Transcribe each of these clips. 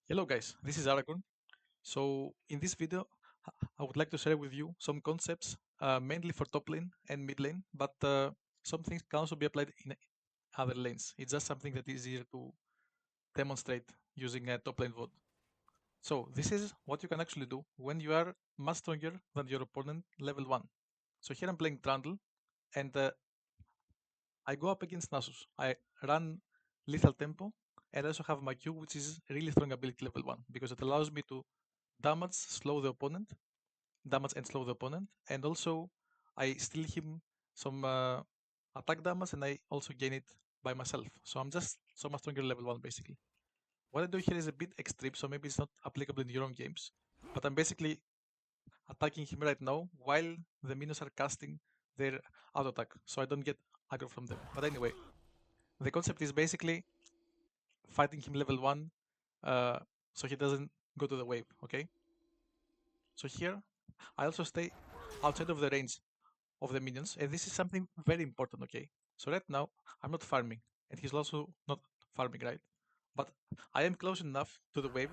Hello guys, this is Aragorn. So in this video, I would like to share with you some concepts mainly for top lane and mid lane, but some things can also be applied in other lanes. It's just something that is easier to demonstrate using a top lane VOD. So this is what you can actually do when you are much stronger than your opponent level 1. So here I'm playing Trundle and I go up against Nasus. I run lethal tempo and I also have my Q, which is really strong ability level 1 because it allows me to damage and slow the opponent, and also I steal him some attack damage and I also gain it by myself. So I'm just so much stronger level 1 basically. What I do here is a bit extreme, so maybe it's not applicable in your own games, but I'm basically attacking him right now while the minions are casting their auto attack, so I don't get aggro from them. But anyway, the concept is basically fighting him level 1 so he doesn't go to the wave, okay? So here, I also stay outside of the range of the minions, and this is something very important, okay? So right now, I'm not farming, and he's also not farming, right? But I am close enough to the wave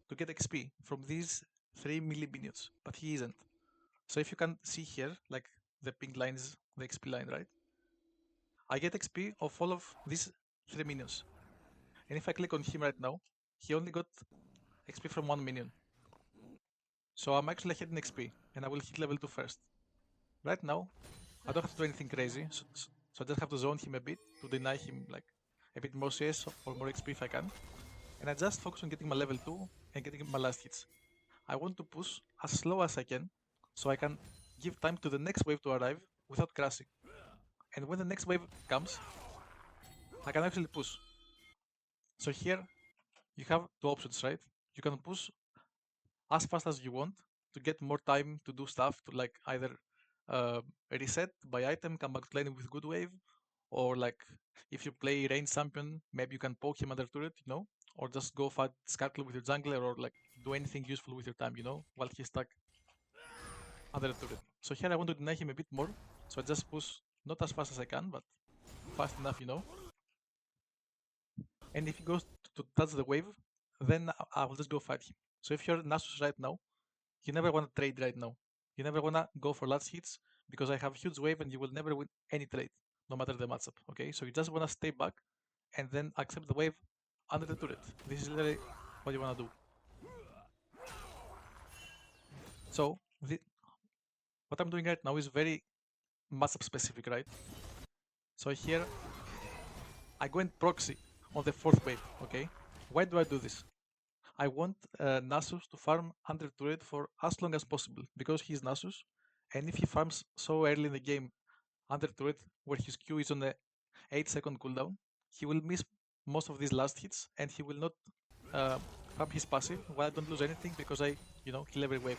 to get XP from these 3 melee minions, but he isn't. So if you can see here, like the pink line is the XP line, right? I get XP of all of these 3 minions. And if I click on him right now, he only got XP from 1 minion. So I'm actually ahead in XP, and I will hit level 2 first. Right now, I don't have to do anything crazy, so I just have to zone him a bit to deny him like a bit more CS or more XP if I can. And I just focus on getting my level 2 and getting my last hits. I want to push as slow as I can so I can give time to the next wave to arrive without crashing. And when the next wave comes, I can actually push. So here you have two options, right? You can push as fast as you want to get more time to do stuff to like either uh, reset by item, come back to lane with good wave, or like if you play range champion, maybe you can poke him under turret, or just go fight Skarkle with your jungler, or like do anything useful with your time, while he's stuck under the turret. So here I want to deny him a bit more, so I just push not as fast as I can, but fast enough. And if he goes to touch the wave, then I will just go fight him. So if you're Nasus right now, you never want to trade right now. You never want to go for last hits because I have huge wave and you will never win any trade, no matter the matchup. Okay, so you just want to stay back and then accept the wave under the turret. This is literally what you want to do. So what I'm doing right now is very matchup specific, right? So here I go and proxy on the fourth wave. Okay, why do I do this? I want Nasus to farm under turret for as long as possible because he's Nasus, and if he farms so early in the game under turret where his Q is on the 8-second cooldown, he will miss most of these last hits and he will not uh, farm his passive while I don't lose anything because I, kill every wave.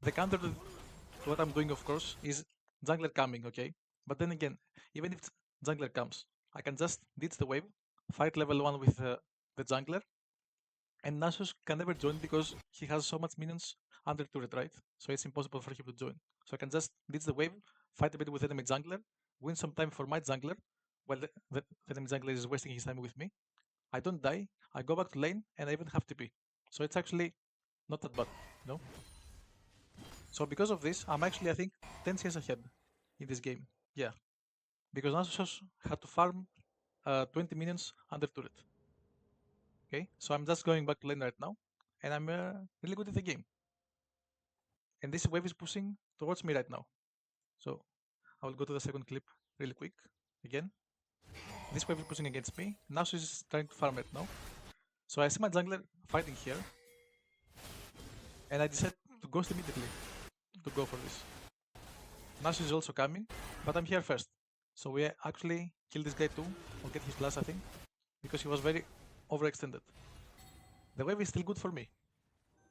The counter to what I'm doing, of course, is jungler coming, okay? But then again, even if jungler comes, I can just ditch the wave, fight level 1 with the jungler, and Nasus can never join because he has so much minions under turret, right? So it's impossible for him to join. So I can just ditch the wave, fight a bit with enemy jungler, win some time for my jungler, while the enemy jungler is wasting his time with me. I don't die, I go back to lane, and I even have TP. So it's actually not that bad, you know? So because of this, I'm actually, I think, 10 CS ahead in this game. Yeah, because Nasus had to farm 20 minions under turret. Okay, so I'm just going back to lane right now, and I'm really good at the game. And this wave is pushing towards me right now. So I will go to the second clip really quick again. This wave is pushing against me. Nasus is trying to farm right now. So I see my jungler fighting here, and I decide to ghost immediately to go for this. Nasus is also coming, but I'm here first. So we actually kill this guy too, or get his plus I think, because he was very overextended. The wave is still good for me.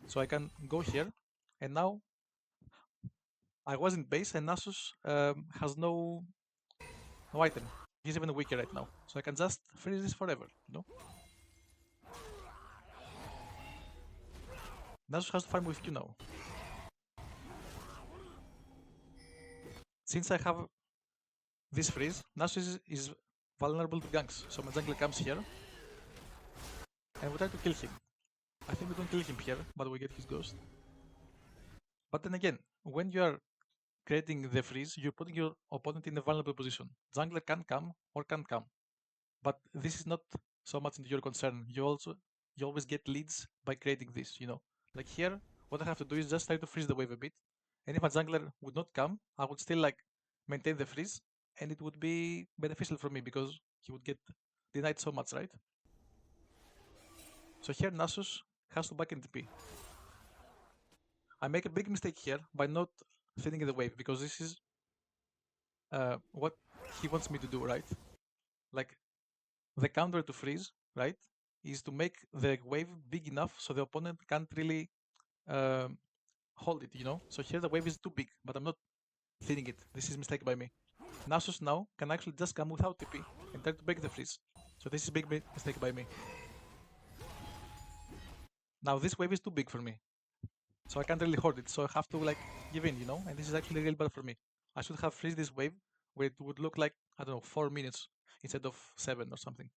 So I can go here, and now I was in base and Nasus has no item. He's even weaker right now. So I can just freeze this forever. Nasus has to farm with Q now. Since I have this freeze, Nasus is vulnerable to ganks. So my jungler comes here. and we try to kill him. I think we don't kill him here, but we get his ghost. But then again, when you are creating the freeze, you're putting your opponent in a vulnerable position. Jungler can come or can't come. But this is not so much into your concern. You always get leads by creating this, you know. Like here, what I have to do is just try to freeze the wave a bit. And if a jungler would not come, I would still like maintain the freeze, and it would be beneficial for me because he would get denied so much, right? So here Nasus has to back in TP. I make a big mistake here by not feeding the wave because this is what he wants me to do, right? Like the counter to freeze, right, is to make the wave big enough so the opponent can't really um, hold it, you know? So here the wave is too big, but I'm not feeding it. This is a mistake by me. Nasus now can actually just come without TP and try to break the freeze. So this is a big mistake by me. Now this wave is too big for me. So I can't really hold it. So I have to like give in, you know? And this is actually really bad for me. I should have freeze this wave where it would look like, I don't know, 4 minutes instead of 7 or something.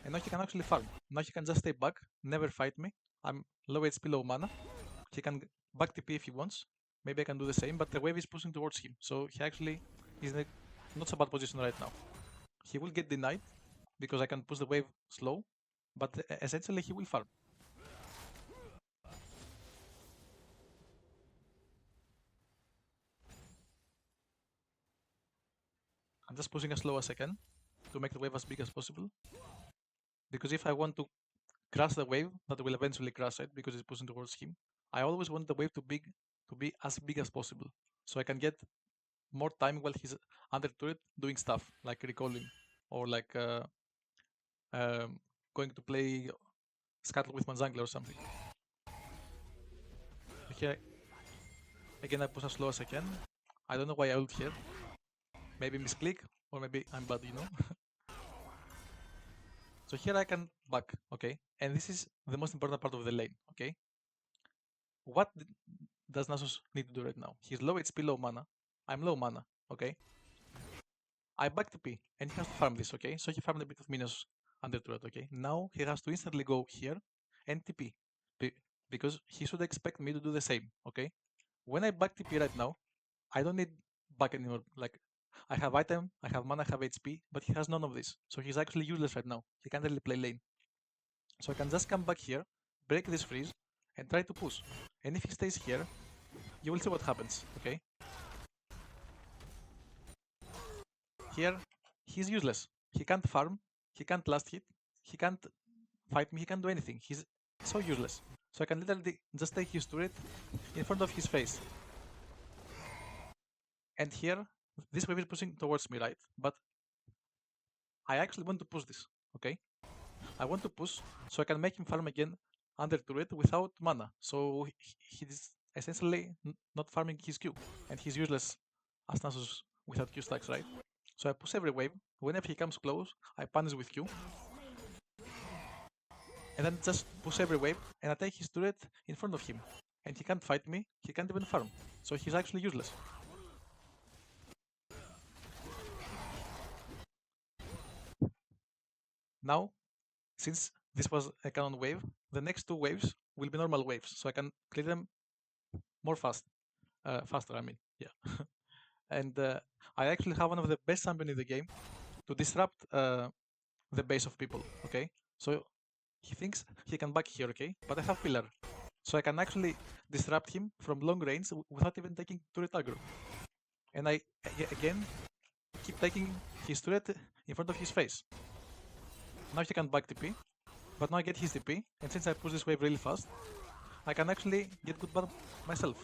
And now he can actually farm. Now he can just stay back, never fight me. I'm low HP, low mana. He can back TP if he wants. Maybe I can do the same, but the wave is pushing towards him. So he actually is in a not so bad position right now. He will get denied because I can push the wave slow, but essentially he will farm. I'm just pushing as slow as I can to make the wave as big as possible. Because if I want to crash the wave, that will eventually crash it because it's pushing towards him. I always want the wave to be as big as possible, so I can get more time while he's under turret doing stuff like recalling or like um, going to play Scuttle with Manzangler or something. Here, again, I push as slow as I can. I don't know why I ult here. Maybe misclick, or maybe I'm bad, you know? So here I can back, okay? And this is the most important part of the lane, okay? What does Nasus need to do right now? He's low HP, low mana. I'm low mana, okay? I back TP, and he has to farm this, okay? So he farmed a bit of minions under turret, okay? Now he has to instantly go here and TP, because he should expect me to do the same, okay? When I back TP right now, I don't need back anymore. Like, I have item, I have mana, I have HP, but he has none of this. So he's actually useless right now. He can't really play lane. So I can just come back here, break this freeze, and try to push. And if he stays here, you will see what happens, okay? Here, he's useless. He can't farm, he can't last hit, he can't fight me, he can't do anything. He's so useless. So I can literally just take his turret in front of his face. And here, this wave is pushing towards me, right? But I actually want to push this, okay? I want to push so I can make him farm again under turret without mana. So he's essentially not farming his Q, and he's useless as Nasus without Q stacks, right? So I push every wave. Whenever he comes close, I punish with Q. And then just push every wave and attack his turret in front of him. And he can't fight me, he can't even farm. So he's actually useless. Now, since this was a cannon wave, the next two waves will be normal waves, so I can clear them more faster, I mean, yeah. And I actually have one of the best champion in the game to disrupt the base of people, okay? So he thinks he can back here, okay? But I have pillar, so I can actually disrupt him from long range without even taking turret aggro. And I, again, keep taking his turret in front of his face. Now he can back TP, but now I get his TP, and since I push this wave really fast, I can actually get good bad myself.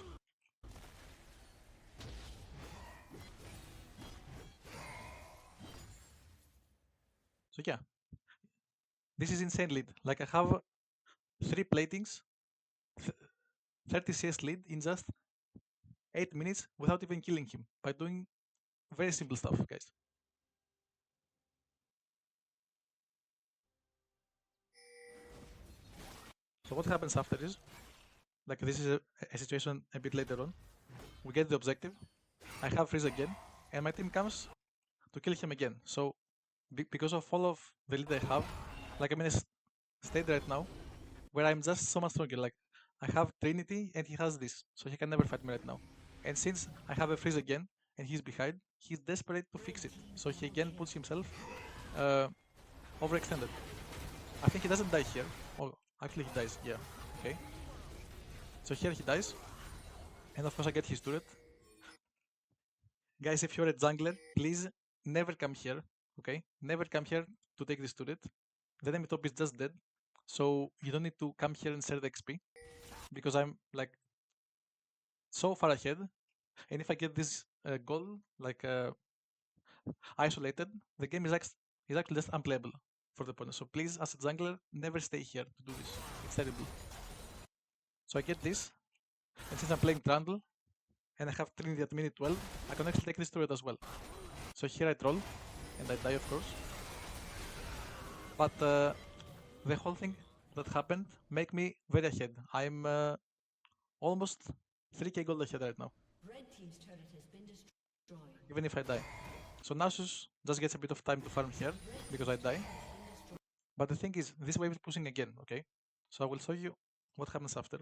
So yeah, this is insane lead. Like I have 3 platings, 30 CS lead in just 8 minutes without even killing him by doing very simple stuff, guys. So what happens after is, like this is a situation a bit later on. We get the objective, I have freeze again, and my team comes to kill him again. So because of all of the lead I have, like I'm in a state right now where I'm just so much stronger. Like I have Trinity and he has this, so he can never fight me right now. And since I have a freeze again and he's behind, he's desperate to fix it. So he again puts himself uh, overextended. I think he doesn't die here. Oh, actually he dies. Yeah. Okay. So here he dies, and of course I get his turret. Guys, if you're a jungler, please never come here. Okay, never come here to take this turret. The enemy top is just dead, so you don't need to come here and share the XP because I'm like so far ahead. And if I get this goal like isolated, the game is actually just unplayable for the opponent. So please, as a jungler, never stay here to do this. It's terrible. So I get this, and since I'm playing Trundle and I have Trinity at minute 12, I can actually take this turret as well. So here I troll, and I die of course. But the whole thing that happened make me very ahead. I'm almost 3k gold ahead right now, Red team's turret has been destroyed. even if I die. So Nasus just gets a bit of time to farm here because I die. But the thing is, this wave is pushing again, okay? So I will show you what happens after.